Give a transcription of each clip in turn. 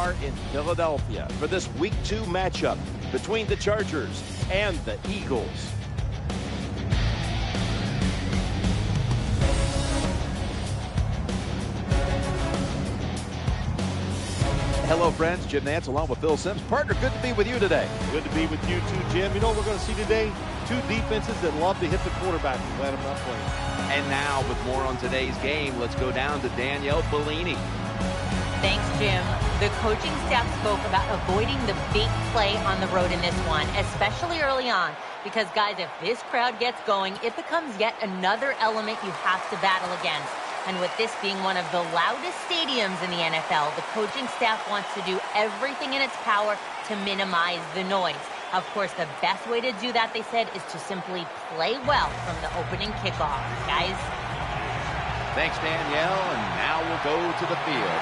are in Philadelphia for this Week 2 matchup between the Chargers and the Eagles. Hello, friends. Jim Nantz along with Phil Simms. Partner, good to be with you today. Good to be with you too, Jim. You know what we're going to see today? Two defenses that love to hit the quarterback and let him not play. And now, with more on today's game, let's go down to Danielle Bellini. Thanks, Jim. The coaching staff spoke about avoiding the big play on the road in this one, especially early on. Because, guys, if this crowd gets going, it becomes yet another element you have to battle against. And with this being one of the loudest stadiums in the NFL, the coaching staff wants to do everything in its power to minimize the noise. Of course, the best way to do that, they said, is to simply play well from the opening kickoff. Guys? Thanks, Danielle. And now we'll go to the field.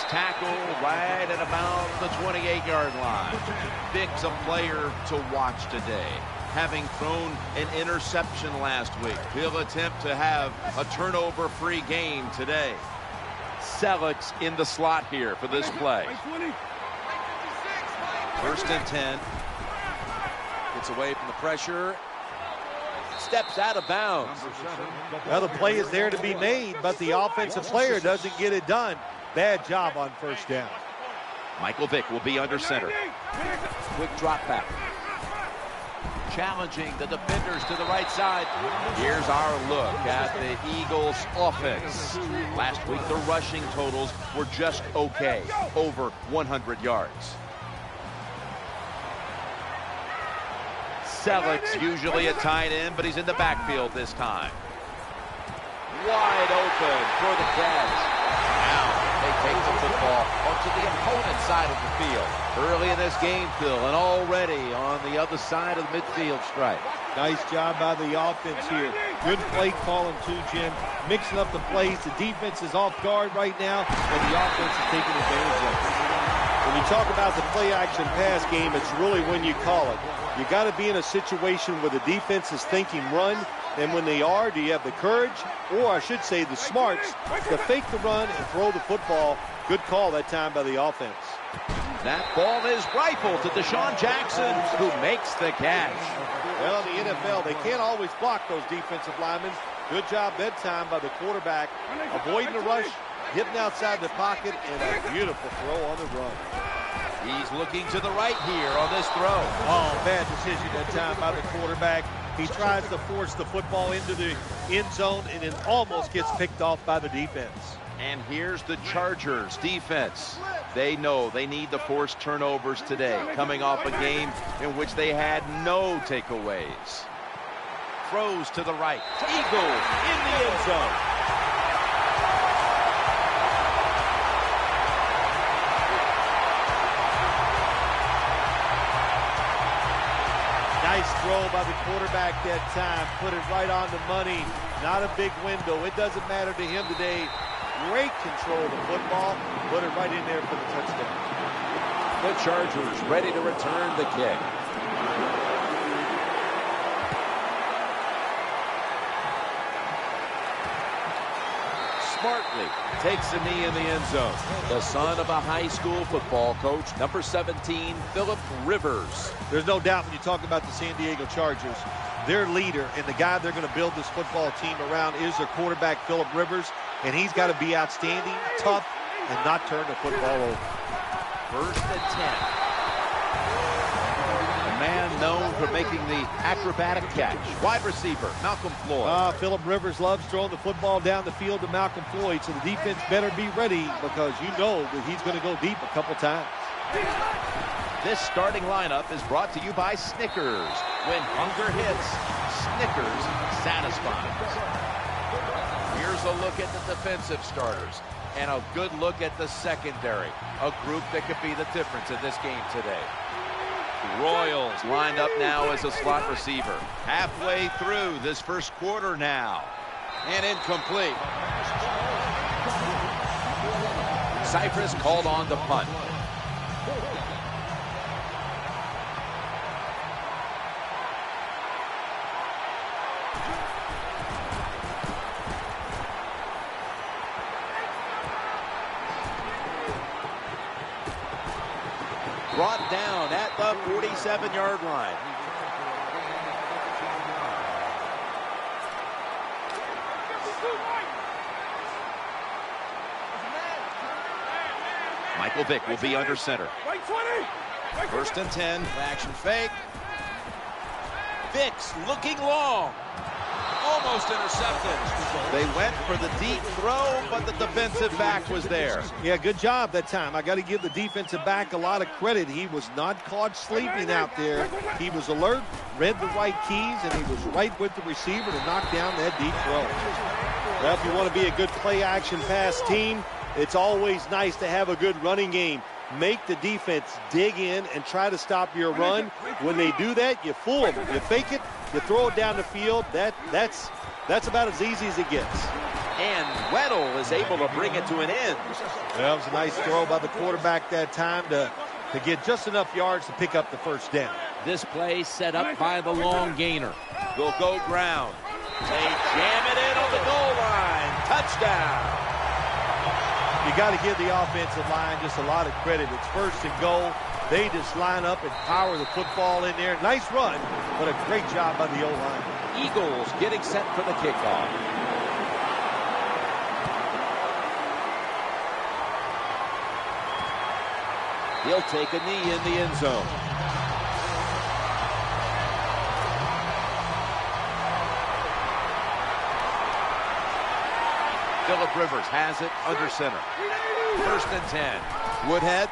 Tackled right at about the 28-yard line. Vic's a player to watch today. Having thrown an interception last week, he'll attempt to have a turnover-free game today. Selleck's in the slot here for this play. 1st and 10. Gets away from the pressure. Steps out of bounds. Well, the play is there to be made, but the offensive player doesn't get it done. Bad job on 1st down. Michael Vick will be under center. Quick drop back. Challenging the defenders to the right side. Here's our look at the Eagles offense. Last week, the rushing totals were just okay, over 100 yards. Selleck's usually a tight end, but he's in the backfield this time. Wide open for the catch. They take the football up to the opponent's side of the field. Early in this game, Phil, and already on the other side of the midfield stripe. Nice job by the offense here. Good play calling too, Jim. Mixing up the plays. The defense is off guard right now, and the offense is taking advantage of it. When you talk about the play-action pass game, it's really when you call it. You got to be in a situation where the defense is thinking run, and when they are, do you have the courage, or I should say the smarts, to fake the run and throw the football? Good call that time by the offense. That ball is rifled to Deshaun Jackson, who makes the catch. Well, in the NFL, they can't always block those defensive linemen. Good job that time by the quarterback, avoiding the rush, getting outside the pocket, and a beautiful throw on the run. He's looking to the right here on this throw. Oh, bad decision that time by the quarterback. He tries to force the football into the end zone, and it almost gets picked off by the defense. And here's the Chargers defense. They know they need to force turnovers today, coming off a game in which they had no takeaways. Throws to the right. Eagles in the end zone. Nice throw by the quarterback that time. Put it right on the money. Not a big window. It doesn't matter to him today. Great control of the football. Put it right in there for the touchdown. The Chargers ready to return the kick. Smartly takes a knee in the end zone. The son of a high school football coach, number 17, Philip Rivers. There's no doubt when you talk about the San Diego Chargers, their leader and the guy they're going to build this football team around is their quarterback, Philip Rivers, and he's got to be outstanding, tough, and not turn the football over. 1st and 10. A man known for making the acrobatic catch. Wide receiver, Malcolm Floyd. Philip Rivers loves throwing the football down the field to Malcolm Floyd, so the defense better be ready because you know that he's going to go deep a couple times. This starting lineup is brought to you by Snickers. When hunger hits, Snickers satisfies. Here's a look at the defensive starters and a good look at the secondary, a group that could be the difference in this game today. Royals lined up now as a slot receiver. Halfway through this first quarter now. And incomplete. Cypress called on the punt. brought down at the 47-yard line. Michael Vick will be under center. First and 10, action fake. Vick's looking long. Almost intercepted. They went for the deep throw, but the defensive back was there. Yeah, good job that time. I got to give the defensive back a lot of credit. He was not caught sleeping out there. He was alert, read the right keys, and he was right with the receiver to knock down that deep throw. Well, if you want to be a good play-action pass team, it's always nice to have a good running game. Make the defense dig in and try to stop your run. When they do that, you fool them. You fake it, you throw it down the field. That's about as easy as it gets. And Weddle is able to bring it to an end. Well, it was a nice throw by the quarterback that time to get just enough yards to pick up the first down. This play set up by the long gainer. Will go ground. They jam it in on the goal line. Touchdown. You got to give the offensive line just a lot of credit. It's first and goal. They just line up and power the football in there. Nice run, but a great job by the O-line. Eagles getting set for the kickoff. He'll take a knee in the end zone. Phillip Rivers has it under center. First and 10. Woodhead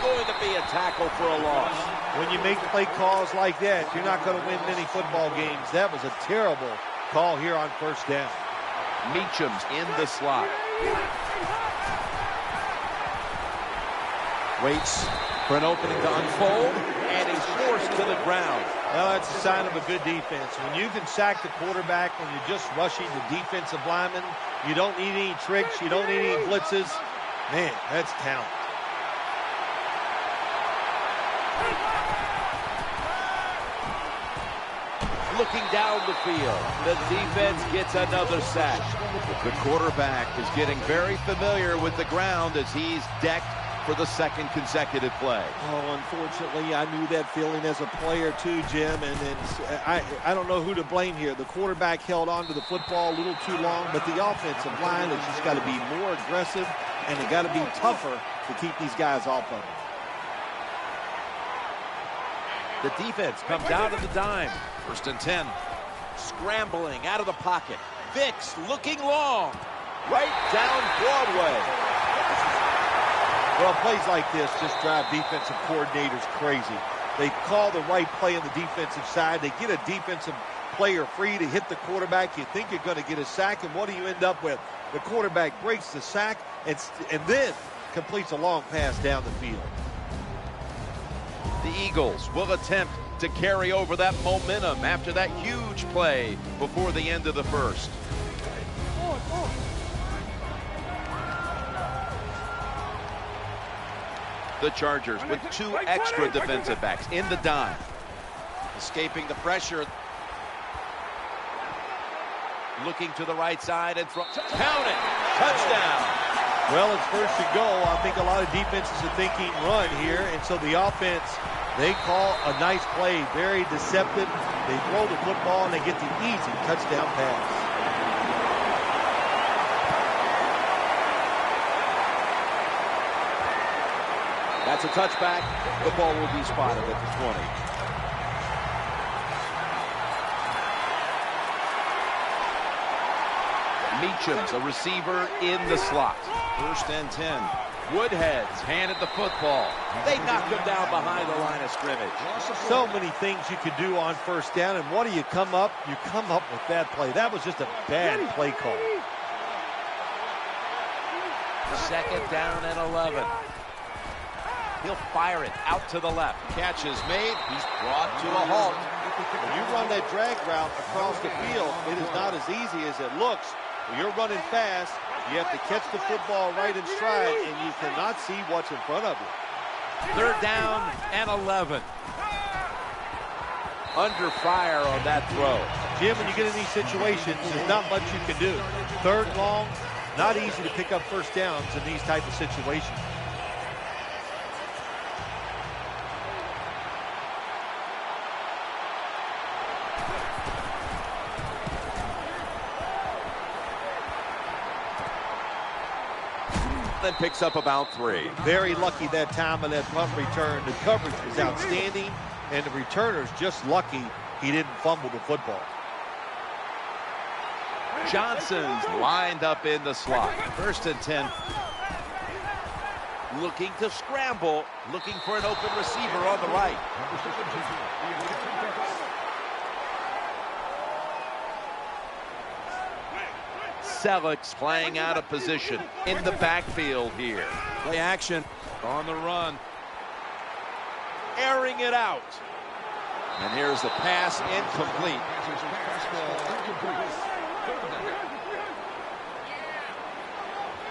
going to be a tackle for a loss. When you make play calls like that, you're not going to win many football games. That was a terrible call here on first down. Meacham's in the slot. Waits for an opening to unfold, and he's forced to the ground. Well, that's a sign of a good defense. When you can sack the quarterback, when you're just rushing the defensive lineman, you don't need any tricks, you don't need any blitzes. Man, that's talent. Looking down the field, the defense gets another sack. The quarterback is getting very familiar with the ground as he's decked for the second consecutive play. Oh, unfortunately, I knew that feeling as a player too, Jim, and I don't know who to blame here. The quarterback held on to the football a little too long, but the offensive line has just got to be more aggressive, and they got to be tougher to keep these guys off of it. The defense comes out of the dime. First and 10. Scrambling out of the pocket. Vick's looking long. Right down Broadway. Well, plays like this just drive defensive coordinators crazy. They call the right play on the defensive side. They get a defensive player free to hit the quarterback. You think you're going to get a sack, and what do you end up with? The quarterback breaks the sack and then completes a long pass down the field. The Eagles will attempt to carry over that momentum after that huge play before the end of the first. The Chargers with two extra defensive backs in the dime. Escaping the pressure. Looking to the right side and count it. Touchdown. Well, it's first and goal. I think a lot of defenses are thinking run here, and so the offense, they call a nice play, very deceptive. They throw the football, and they get the easy touchdown pass. That's a touchback. The ball will be spotted at the 20. Meacham's a receiver in the slot. First and 10. Woodhead's handed the football. They knocked him down behind the line of scrimmage. So many things you could do on first down, and what do you come up? You come up with that play. That was just a bad play call. Second down and 11. He'll fire it out to the left. Catch is made. He's brought to a halt. When you run that drag route across the field, it is not as easy as it looks. When you're running fast, you have to catch the football right in stride, and you cannot see what's in front of you. Third down and 11. Under fire on that throw. Jim, when you get in these situations, there's not much you can do. Third and long, not easy to pick up first downs in these type of situations. Then picks up about 3. Very lucky that time on that punt return. The coverage was outstanding, and the returner's just lucky he didn't fumble the football. Johnson's lined up in the slot. 1st and 10. Looking to scramble, looking for an open receiver on the right. Selleck's playing out of position in the backfield here. Play action on the run. Airing it out. And here's the pass, incomplete.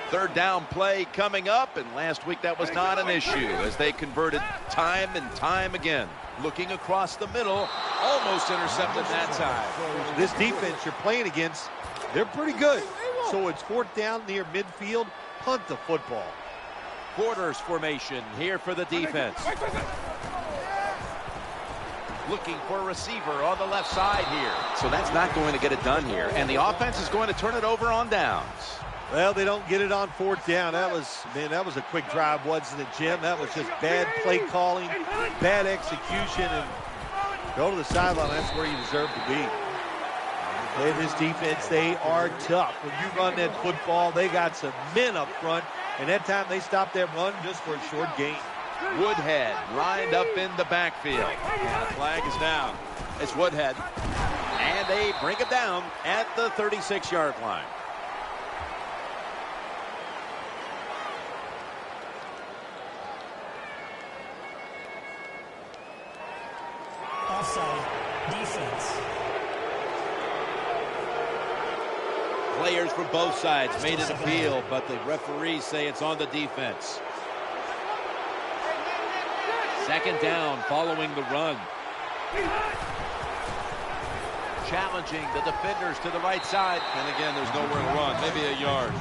Third down play coming up, and last week that was not an issue as they converted time and time again. Looking across the middle, almost intercepted that time. This defense you're playing against, they're pretty good. So it's 4th down near midfield, punt the football. Quarters formation here for the defense. Looking for a receiver on the left side here. So that's not going to get it done here, and the offense is going to turn it over on downs. Well, they don't get it on 4th down. That was a quick drive, wasn't it, Jim? That was just bad play calling, bad execution, and go to the sideline. That's where you deserve to be. Play this defense, they are tough. When you run that football, they got some men up front, and that time they stopped that run just for a short gain. Woodhead lined up in the backfield. And the flag is down. It's Woodhead. And they bring it down at the 36-yard line. Offside, defense. Players from both sides made an appeal, but the referees say it's on the defense. 2nd down following the run. Challenging the defenders to the right side. And again, there's nowhere to run, maybe a yard.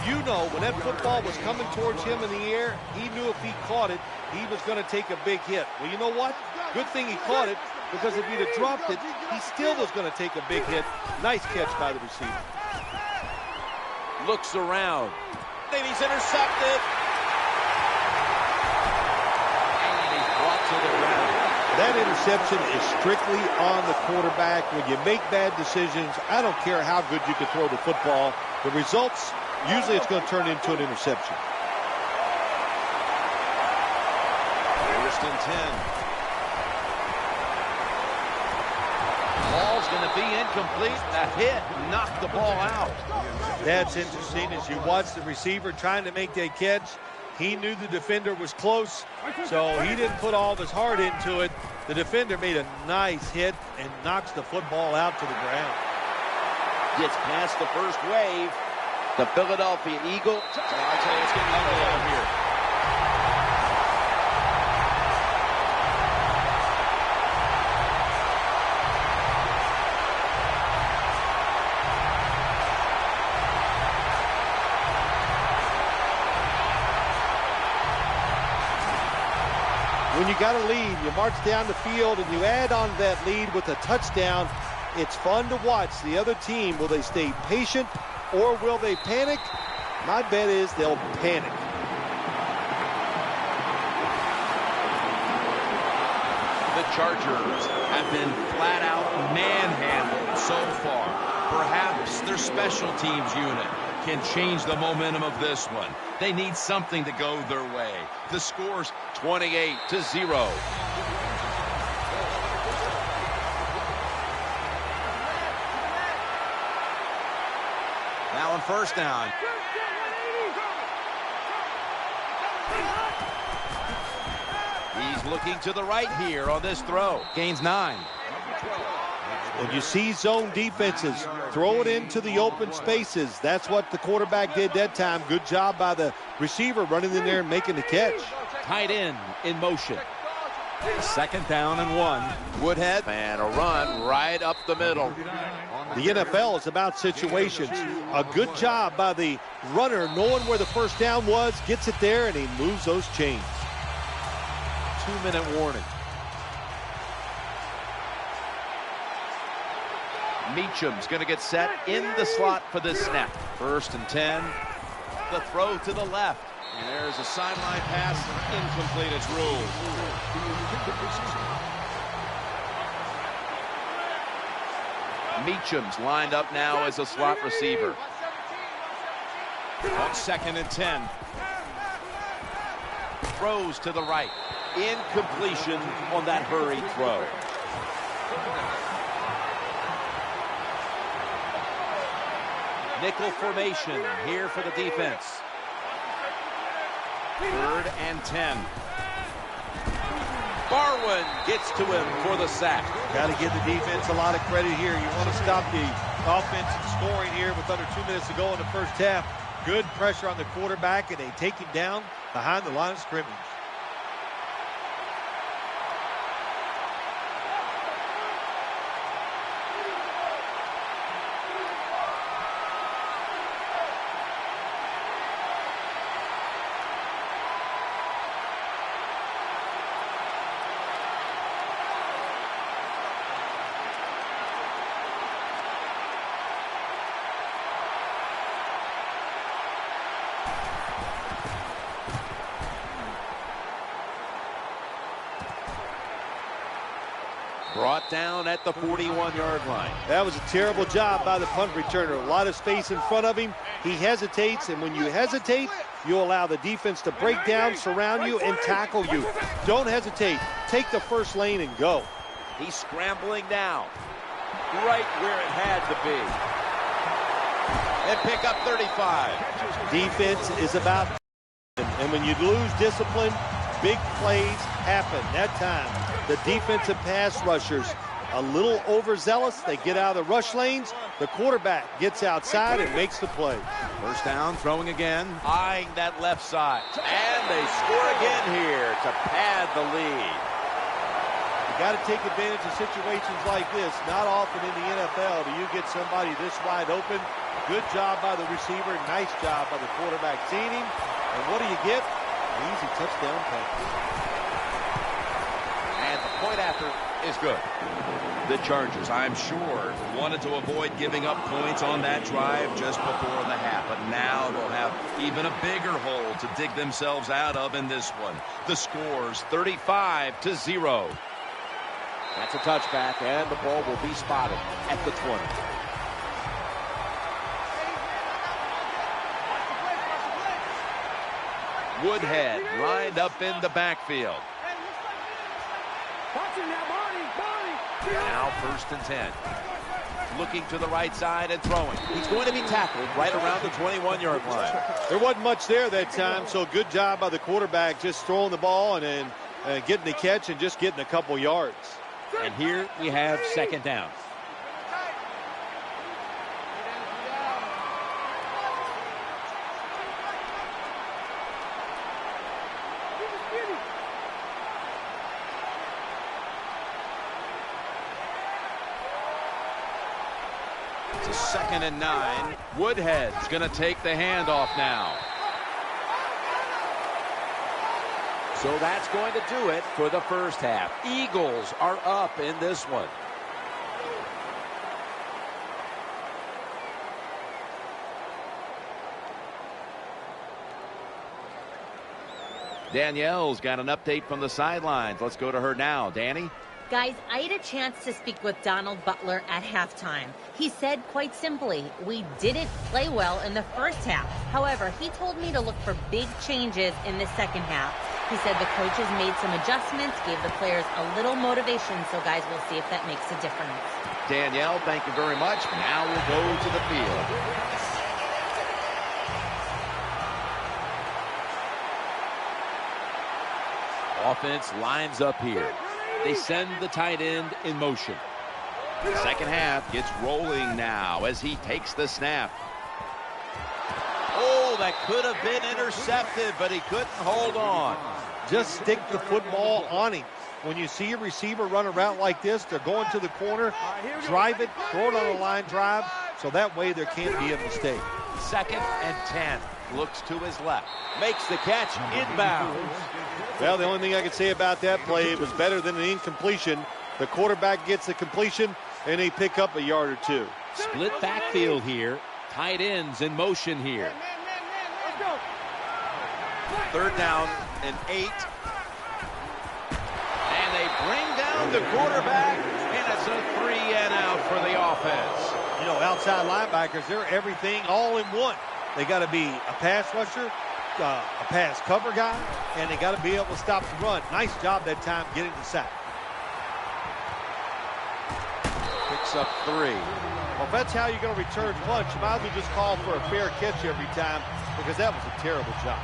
You know, when that football was coming towards him in the air, he knew if he caught it, he was going to take a big hit. Well, you know what? Good thing he caught it, because if he'd have dropped it, he still was going to take a big hit. Nice catch by the receiver. Looks around. And he's intercepted. And he's brought to the ground. That interception is strictly on the quarterback. When you make bad decisions, I don't care how good you can throw the football. The results, usually it's going to turn into an interception. 1st and 10. Ball's going to be incomplete. A hit knocked the ball out. That's interesting. As you watch the receiver trying to make that catch, he knew the defender was close, so he didn't put all of his heart into it. The defender made a nice hit and knocks the football out to the ground. Gets past the first wave. The Philadelphia Eagle. I'll tell you, it's getting ugly out here. When you got a lead, you march down the field and you add on that lead with a touchdown, it's fun to watch the other team. Will they stay patient or will they panic? My bet is they'll panic. The Chargers have been flat out manhandled so far. Perhaps their special teams unit can change the momentum of this one. They need something to go their way. The score's 28-0. Now on 1st down. He's looking to the right here on this throw. Gains 9. When you see zone defenses, throw it into the open spaces. That's what the quarterback did that time. Good job by the receiver running in there and making the catch. Tight end in motion. 2nd down and 1. Woodhead and a run right up the middle. The NFL is about situations. A good job by the runner knowing where the first down was, gets it there, and he moves those chains. 2-minute warning. Meacham's going to get set in the slot for this snap. 1st and 10. The throw to the left. And there's a sideline pass, incomplete as ruled. Meacham's lined up now as a slot receiver. On 2nd and 10. Throws to the right. Incompletion on that hurried throw. Nickel formation here for the defense. 3rd and 10. Barwin gets to him for the sack. Got to give the defense a lot of credit here. You want to stop the offense from scoring here with under 2 minutes to go in the first half. Good pressure on the quarterback, and they take him down behind the line of scrimmage. Brought down at the 41-yard line. That was a terrible job by the punt returner. A lot of space in front of him. He hesitates, and when you hesitate, you allow the defense to break down, surround you, and tackle you. Don't hesitate. Take the first lane and go. He's scrambling down. Right where it had to be. And pick up 35. Defense is about, and when you lose discipline, big plays happen. That time, the defensive pass rushers a little overzealous. They get out of the rush lanes. The quarterback gets outside and makes the play. First down, throwing again. Eyeing that left side. And they score again here to pad the lead. You got to take advantage of situations like this. Not often in the NFL do you get somebody this wide open. Good job by the receiver. Nice job by the quarterback seeing him. And what do you get? An easy touchdown pass. And the point after is good. The Chargers, I'm sure, wanted to avoid giving up points on that drive just before the half. But now they'll have even a bigger hole to dig themselves out of in this one. The score's 35-0. That's a touchback, and the ball will be spotted at the 20. Woodhead lined up in the backfield. Now 1st and 10. Looking to the right side and throwing. He's going to be tackled right around the 21-yard line. There wasn't much there that time, so good job by the quarterback just throwing the ball and then getting the catch and just getting a couple yards. And here we have 2nd down. It's a 2nd and 9. Woodhead's going to take the handoff now. So that's going to do it for the first half. Eagles are up in this one. Danielle's got an update from the sidelines. Let's go to her now. Danny? Guys, I had a chance to speak with Donald Butler at halftime. He said quite simply, we didn't play well in the first half. However, he told me to look for big changes in the second half. He said the coaches made some adjustments, gave the players a little motivation, so guys, we'll see if that makes a difference. Danielle, thank you very much. Now we'll go to the field. Offense lines up here. They send the tight end in motion. The second half gets rolling now as he takes the snap. Oh, that could have been intercepted, but he couldn't hold on. Just stick the football on him. When you see a receiver run a route like this, they're going to the corner, drive it, throw it on a line drive, so that way there can't be a mistake. 2nd and 10. Looks to his left. Makes the catch inbounds. Well, the only thing I can say about that play, it was better than an incompletion. The quarterback gets the completion, and they pick up a yard or two. Split backfield here. Tight ends in motion here. Third down and 8. And they bring down the quarterback, and it's a 3-and-out for the offense. You know, outside linebackers, they're everything all in one. They got to be a pass rusher, a pass cover guy, and they got to be able to stop the run. Nice job that time getting the sack. Picks up 3. Well, if that's how you're going to return punch, you might as well just call for a fair catch every time, because that was a terrible job.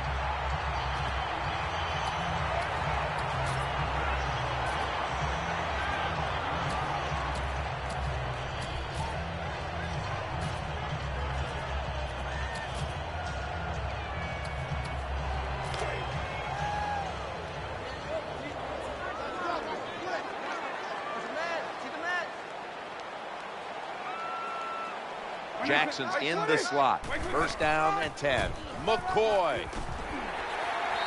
Jackson's in the slot. First down and 10. McCoy.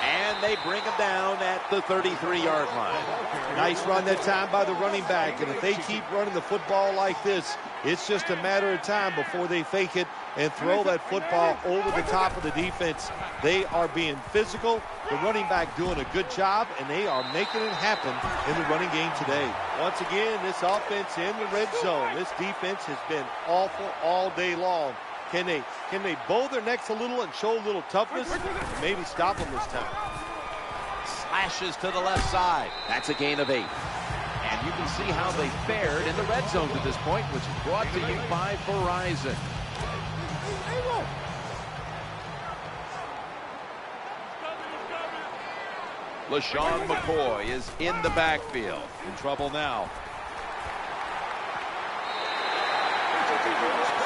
And they bring him down at the 33-yard line. Nice run that time by the running back. And if they keep running the football like this, it's just a matter of time before they fake it and throw that football over the top of the defense. They are being physical. The running back doing a good job, and they are making it happen in the running game today. Once again, this offense in the red zone. This defense has been awful all day long. Can they bow their necks a little and show a little toughness? Maybe stop them this time. Slashes to the left side. That's a gain of 8. And you can see how they fared in the red zone to this point, which is brought to you by Verizon. LaShawn McCoy is in the backfield. In trouble now.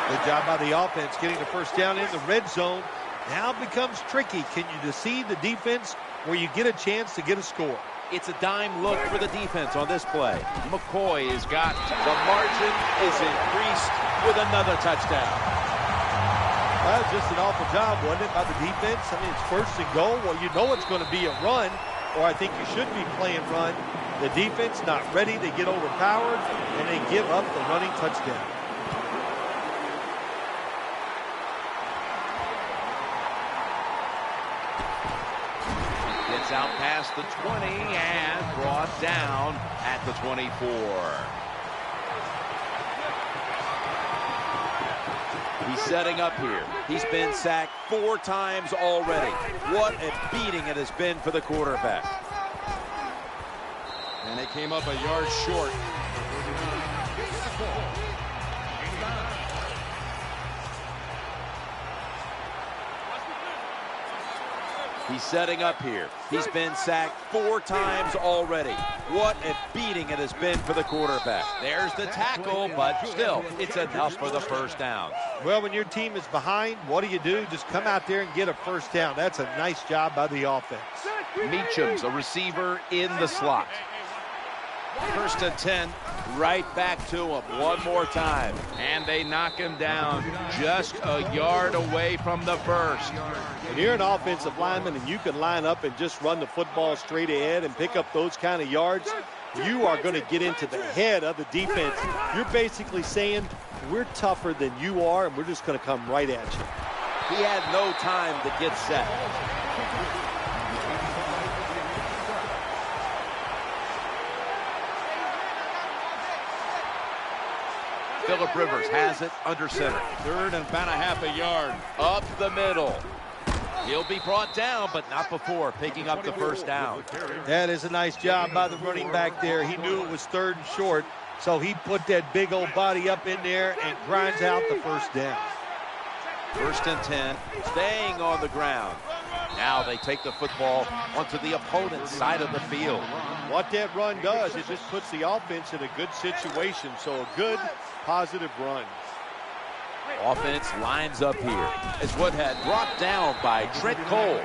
Good job by the offense getting the first down in the red zone. Now it becomes tricky. Can you deceive the defense where you get a chance to get a score? It's a dime look for the defense on this play. McCoy has got the margin is increased with another touchdown. Well, that was just an awful job, wasn't it, by the defense? I mean, it's first and goal. Well, you know it's going to be a run, or I think you should be playing run. The defense not ready. They get overpowered, and they give up the running touchdown. Gets out past the 20 and brought down at the 24. He's setting up here. He's been sacked 4 times already. What a beating it has been for the quarterback. And they came up a yard short. He's setting up here. He's been sacked 4 times already. What a beating it has been for the quarterback. There's the tackle, but still, it's enough for the first down. Well, when your team is behind, what do? Just come out there and get a first down. That's a nice job by the offense. Meacham's a receiver in the slot. First and 10, right back to him one more time. And they knock him down just a yard away from the first. When you're an offensive lineman and you can line up and just run the football straight ahead and pick up those kind of yards, you are going to get into the head of the defense. You're basically saying, we're tougher than you are, and we're just going to come right at you. He had no time to get set. Phillip Rivers has it under center. Third and about a half a yard. Up the middle. He'll be brought down, but not before picking up the first down. That is a nice job by the running back there. He knew it was third and short, so he put that big old body up in there and grinds out the first down. First and 10, staying on the ground. Now they take the football onto the opponent's side of the field. What that run does, it just puts the offense in a good situation, so a good, positive run. Offense lines up here as what had brought down by Trent Cole.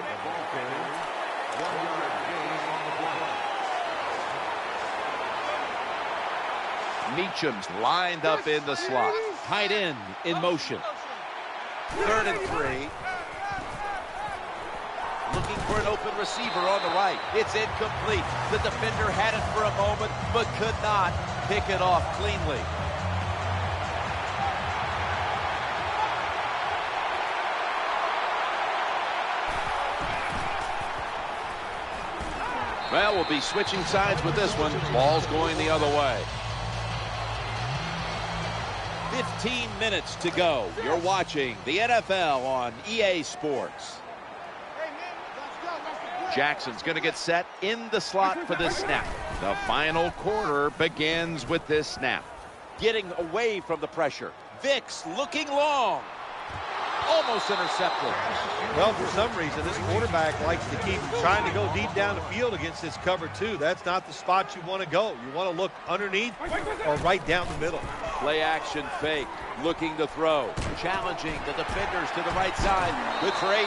Meacham's lined up in the slot. Tight end in motion. Third and 3. Looking for an open receiver on the right. It's incomplete. The defender had it for a moment, but could not pick it off cleanly. Well, we'll be switching sides with this one. Ball's going the other way. 15 minutes to go. You're watching the NFL on EA Sports. Jackson's going to get set in the slot for this snap. The final quarter begins with this snap. Getting away from the pressure. Vicks looking long. Almost intercepted. Well, for some reason, this quarterback likes to keep trying to go deep down the field against this cover two. That's not the spot you want to go. You want to look underneath or right down the middle. Play action fake. Looking to throw. Challenging the defenders to the right side. Good for 18.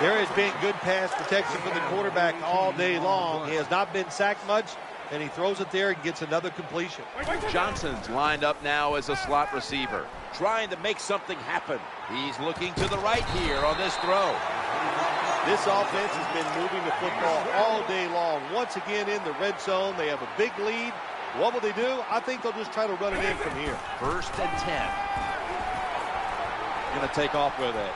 There has been good pass protection for the quarterback all day long. He has not been sacked much, and he throws it there and gets another completion. Johnson's lined up now as a slot receiver, trying to make something happen. He's looking to the right here on this throw. This offense has been moving the football all day long. Once again in the red zone, they have a big lead. What will they do? I think they'll just try to run it in from here. 1st and 10. Going to take off with it.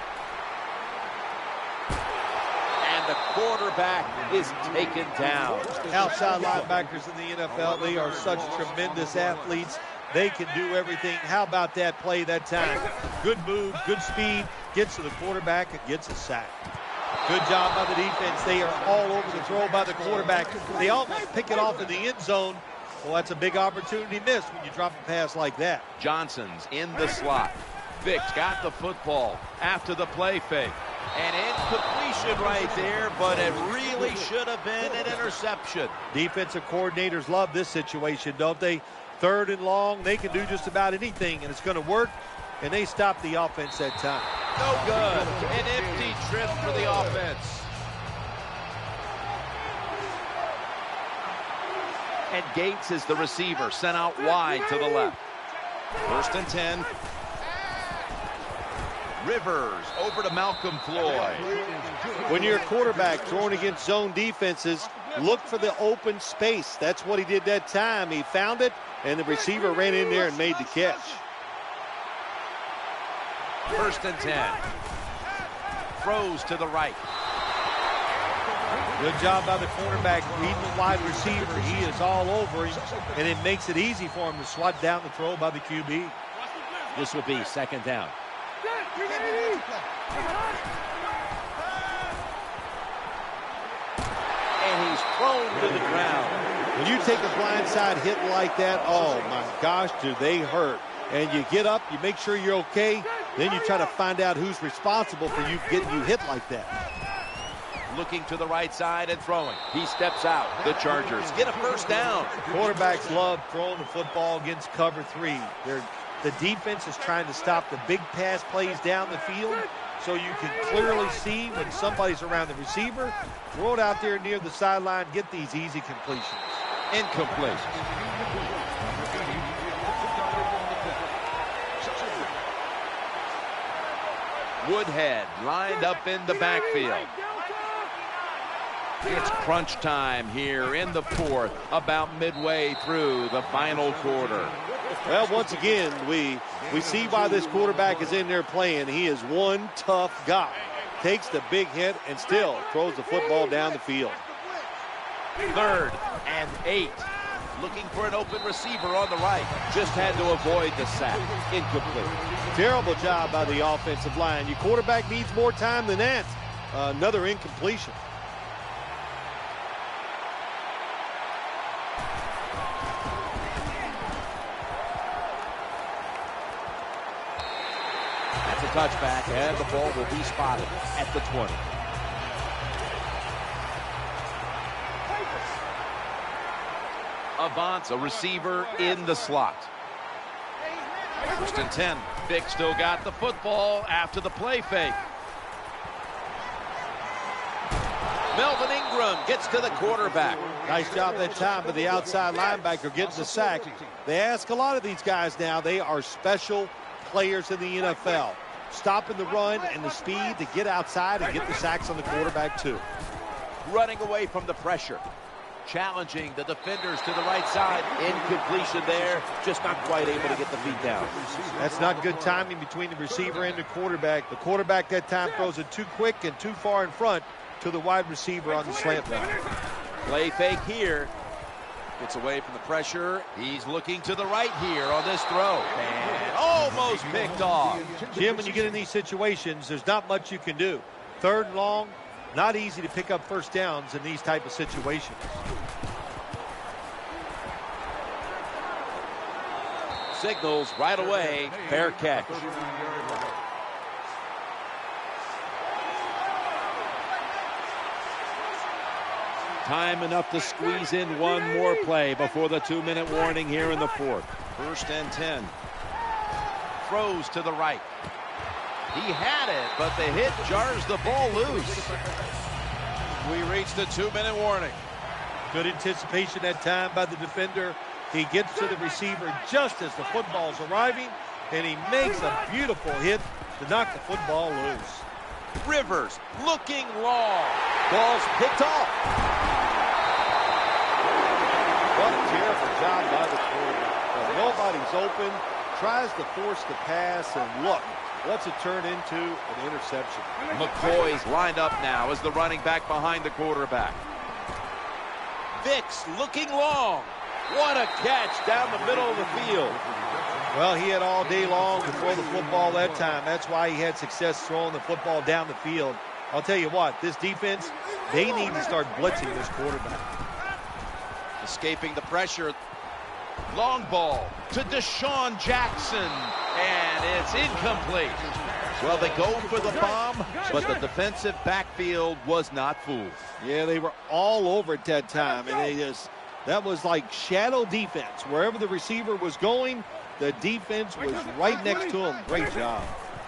And the quarterback is taken down. Outside linebackers in the NFL, they are such tremendous athletes. They can do everything. How about that play that time? Good move, good speed, gets to the quarterback and gets a sack. Good job by the defense. They are all over the throw by the quarterback. They almost pick it off in the end zone. Well, that's a big opportunity missed when you drop a pass like that. Johnson's in the slot. Vicks got the football after the play fake. An incompletion right there, but it really should have been an interception. Defensive coordinators love this situation, don't they? 3rd and long, they can do just about anything, and it's going to work, and they stop the offense that time. No good. An empty trip for the offense. And Gates is the receiver, sent out wide to the left. 1st and 10. Rivers over to Malcolm Floyd. When you're a quarterback throwing against zone defenses, look for the open space. That's what he did that time. He found it, and the receiver ran in there and made the catch. 1st and 10. Throws to the right. Good job by the cornerback reading the wide receiver. He is all over him, and it makes it easy for him to swat down the throw by the QB. This will be 2nd down. And he's thrown to the ground. When you take a blindside hit like that, oh my gosh, do they hurt. And you get up, you make sure you're okay, then you try to find out who's responsible for you getting you hit like that. Looking to the right side and throwing. He steps out. The Chargers get a 1st down. Quarterbacks love throwing the football against cover 3. The defense is trying to stop the big pass plays down the field, so you can clearly see when somebody's around the receiver. Throw it out there near the sideline, get these easy completions. Incomplete. Woodhead lined up in the backfield. It's crunch time here in the 4th, about midway through the final quarter. Well, once again, we see why this quarterback is in there playing. He is one tough guy. Takes the big hit and still throws the football down the field. 3rd and 8. Looking for an open receiver on the right. Just had to avoid the sack. Incomplete. Terrible job by the offensive line. Your quarterback needs more time than that. Another incompletion. That's a touchback, and the ball will be spotted at the 20. Avance, a receiver in the slot. 1st and 10. Vick still got the football after the play fake. Melvin Ingram gets to the quarterback. Nice job that time by the outside linebacker getting the sack. They ask a lot of these guys now. They are special players in the NFL. Stopping the run and the speed to get outside and get the sacks on the quarterback too. Running away from the pressure. Challenging the defenders to the right side. Incompletion there. Just not quite able to get the feet down. That's not good timing between the receiver and the quarterback. The quarterback that time throws it too quick and too far in front. to the wide receiver on the slant route. Play fake here. Gets away from the pressure. He's looking to the right here on this throw. And almost picked off. Jim, when you get in these situations, there's not much you can do. 3rd and long, not easy to pick up first downs in these type of situations. Signals right away. Fair catch. Time enough to squeeze in one more play before the 2-minute warning here in the 4th. 1st and 10. Throws to the right. He had it, but the hit jars the ball loose. We reached the 2-minute warning. Good anticipation that time by the defender. He gets to the receiver just as the football's arriving, and he makes a beautiful hit to knock the football loose. Rivers looking long. Ball's picked off. What a terrible job by the quarterback. When nobody's open, tries to force the pass, and look, what's it turn into? An interception. McCoy's lined up now as the running back behind the quarterback. Vicks looking long. What a catch down the middle of the field. Well, he had all day long to throw the football that time. That's why he had success throwing the football down the field. I'll tell you what, this defense, they need to start blitzing this quarterback. Escaping the pressure. Long ball to Deshaun Jackson, and it's incomplete. Well, they go for the bomb, but the defensive backfield was not fooled. Yeah, they were all over at that time, and that was like shadow defense. Wherever the receiver was going, the defense was right next to him. Great job.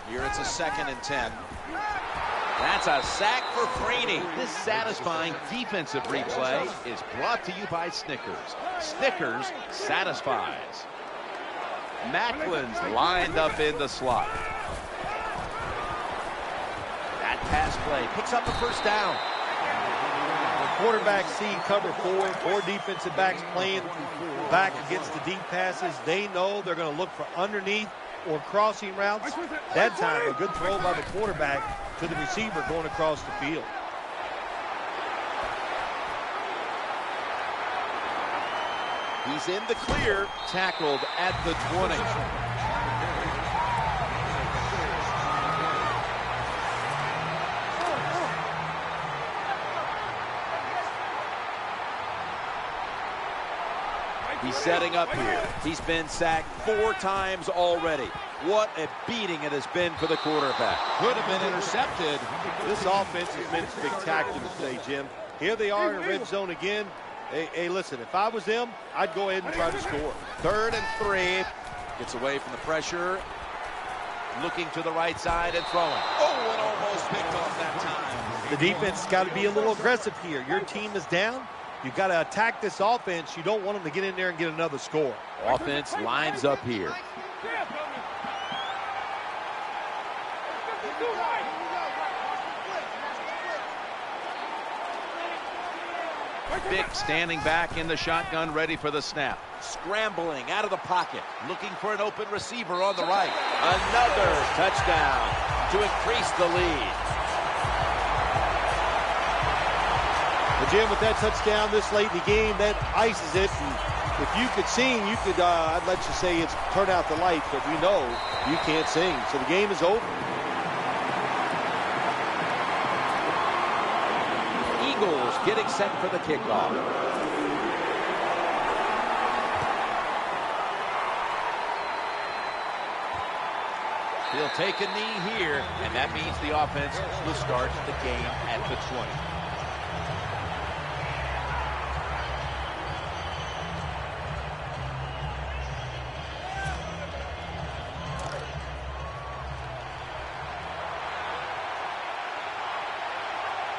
Here it's a 2nd and 10. That's a sack for Freeney. This satisfying defensive replay is brought to you by Snickers. Snickers satisfies. Macklin's lined up in the slot. That pass play picks up a 1st down. Quarterback see cover 4 defensive backs playing back against the deep passes. They know they're going to look for underneath or crossing routes. That time, a good throw by the quarterback to the receiver going across the field. He's in the clear, tackled at the 20. He's setting up here. He's been sacked 4 times already. What a beating it has been for the quarterback. Could have been intercepted. This offense has been spectacular today, Jim. Here they are in the red zone again. Hey, listen, if I was them, I'd go ahead and try to score. 3rd and 3. Gets away from the pressure. Looking to the right side and throwing. Oh, and almost picked off that time. The defense has got to be a little aggressive here. Your team is down. You've got to attack this offense. You don't want them to get in there and get another score. Offense lines up here. Vick standing back in the shotgun, ready for the snap. Scrambling out of the pocket, looking for an open receiver on the right. Another touchdown to increase the lead. Well, Jim, with that touchdown this late in the game, that ices it. And if you could sing, you could, I'd let you say it's turn out the lights, but we know you can't sing. So the game is over. Eagles getting set for the kickoff. He'll take a knee here, and that means the offense will start the game at the 20.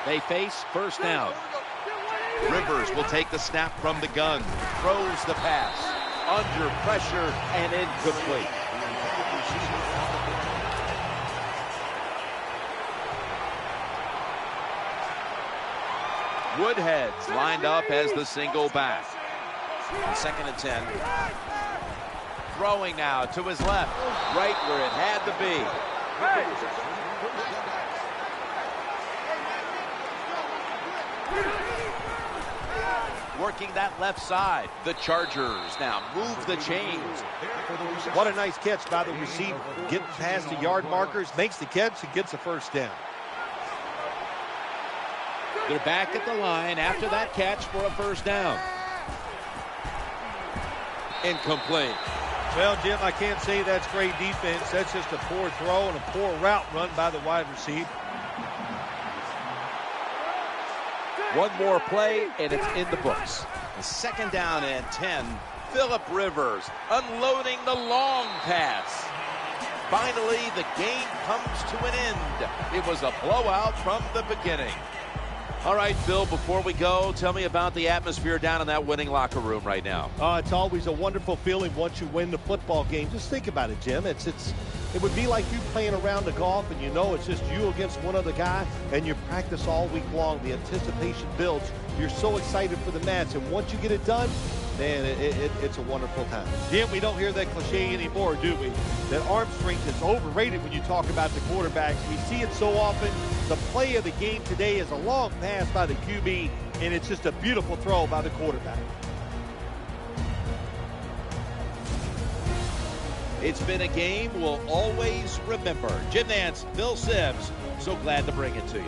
They face 1st down. Rivers will take the snap from the gun. Throws the pass. Under pressure and incomplete. Woodhead's lined up as the single back. 2nd and 10. Throwing now to his left. Right where it had to be. Working that left side. The Chargers now move the chains. What a nice catch by the receiver. Getting past the yard markers, makes the catch, and gets a first down. They're back at the line after that catch for a first down. Incomplete. Well, Jim, I can't say that's great defense. That's just a poor throw and a poor route run by the wide receiver. One more play, and it's in the books. A second down and 10. Phillip Rivers unloading the long pass. Finally, the game comes to an end. It was a blowout from the beginning. All right, Phil, before we go, tell me about the atmosphere down in that winning locker room right now. It's always a wonderful feeling once you win the football game. Just think about it, Jim. It would be like you playing around the golf, and you know it's just you against one other guy, and you practice all week long. The anticipation builds. You're so excited for the match, and once you get it done, man, it's a wonderful time. Jim, we don't hear that cliche anymore, do we? That arm strength is overrated when you talk about the quarterbacks. We see it so often. The play of the game today is a long pass by the QB, and it's just a beautiful throw by the quarterback. It's been a game we'll always remember. Jim Nantz, Phil Simms, so glad to bring it to you.